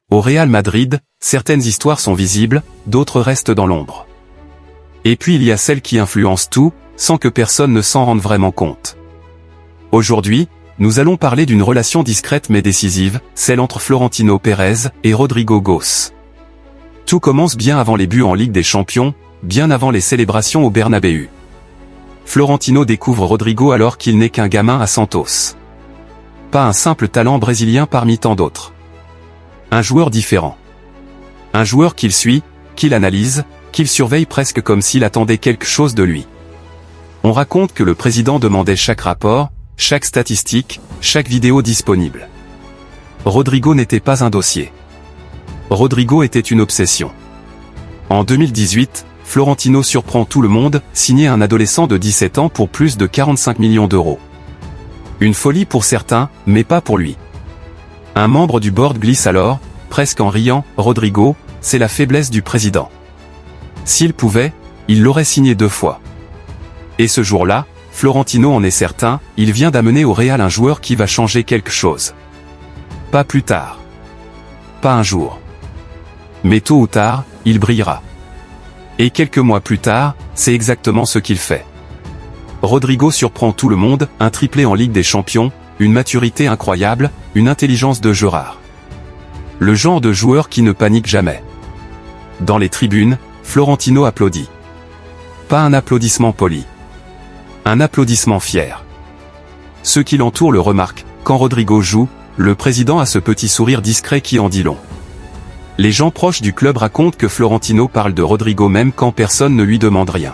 Au Real Madrid, certaines histoires sont visibles, d'autres restent dans l'ombre. Et puis il y a celles qui influencent tout, sans que personne ne s'en rende vraiment compte. Aujourd'hui, nous allons parler d'une relation discrète mais décisive, celle entre Florentino Pérez et Rodrigo Goes. Tout commence bien avant les buts en Ligue des Champions, bien avant les célébrations au Bernabéu. Florentino découvre Rodrigo alors qu'il n'est qu'un gamin à Santos. Pas un simple talent brésilien parmi tant d'autres. Un joueur différent. Un joueur qu'il suit, qu'il analyse, qu'il surveille presque comme s'il attendait quelque chose de lui. On raconte que le président demandait chaque rapport, chaque statistique, chaque vidéo disponible. Rodrigo n'était pas un dossier. Rodrigo était une obsession. En 2018, Florentino surprend tout le monde, signait un adolescent de 17 ans pour plus de 45 millions d'euros. Une folie pour certains, mais pas pour lui. Un membre du board glisse alors, presque en riant, « Rodrigo, c'est la faiblesse du président. S'il pouvait, il l'aurait signé 2 fois. » Et ce jour-là, Florentino en est certain, il vient d'amener au Real un joueur qui va changer quelque chose. Pas plus tard. Pas un jour. Mais tôt ou tard, il brillera. Et quelques mois plus tard, c'est exactement ce qu'il fait. Rodrigo surprend tout le monde, un triplé en Ligue des Champions, une maturité incroyable, une intelligence de jeu rare. Le genre de joueur qui ne panique jamais. Dans les tribunes, Florentino applaudit. Pas un applaudissement poli. Un applaudissement fier. Ceux qui l'entourent le remarquent, quand Rodrigo joue, le président a ce petit sourire discret qui en dit long. Les gens proches du club racontent que Florentino parle de Rodrigo même quand personne ne lui demande rien.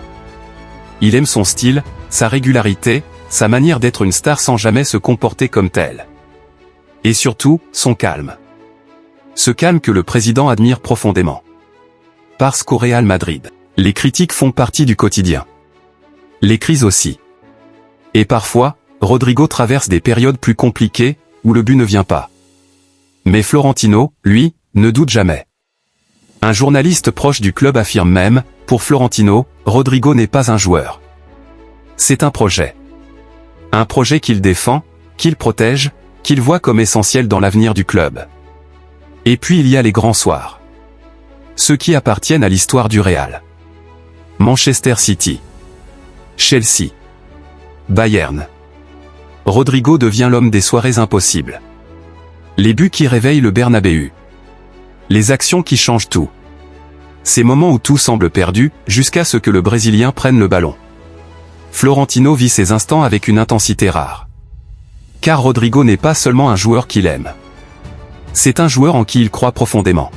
Il aime son style, sa régularité, sa manière d'être une star sans jamais se comporter comme tel. Et surtout, son calme. Ce calme que le président admire profondément. Parce qu'au Real Madrid, les critiques font partie du quotidien. Les crises aussi. Et parfois, Rodrigo traverse des périodes plus compliquées, où le but ne vient pas. Mais Florentino, lui, ne doute jamais. Un journaliste proche du club affirme même, pour Florentino, Rodrigo n'est pas un joueur. C'est un projet. Un projet qu'il défend, qu'il protège, qu'il voit comme essentiel dans l'avenir du club. Et puis il y a les grands soirs. Ceux qui appartiennent à l'histoire du Real. Manchester City. Chelsea. Bayern. Rodrigo devient l'homme des soirées impossibles. Les buts qui réveillent le Bernabéu. Les actions qui changent tout. Ces moments où tout semble perdu, jusqu'à ce que le Brésilien prenne le ballon. Florentino vit ces instants avec une intensité rare. Car Rodrigo n'est pas seulement un joueur qu'il aime. C'est un joueur en qui il croit profondément.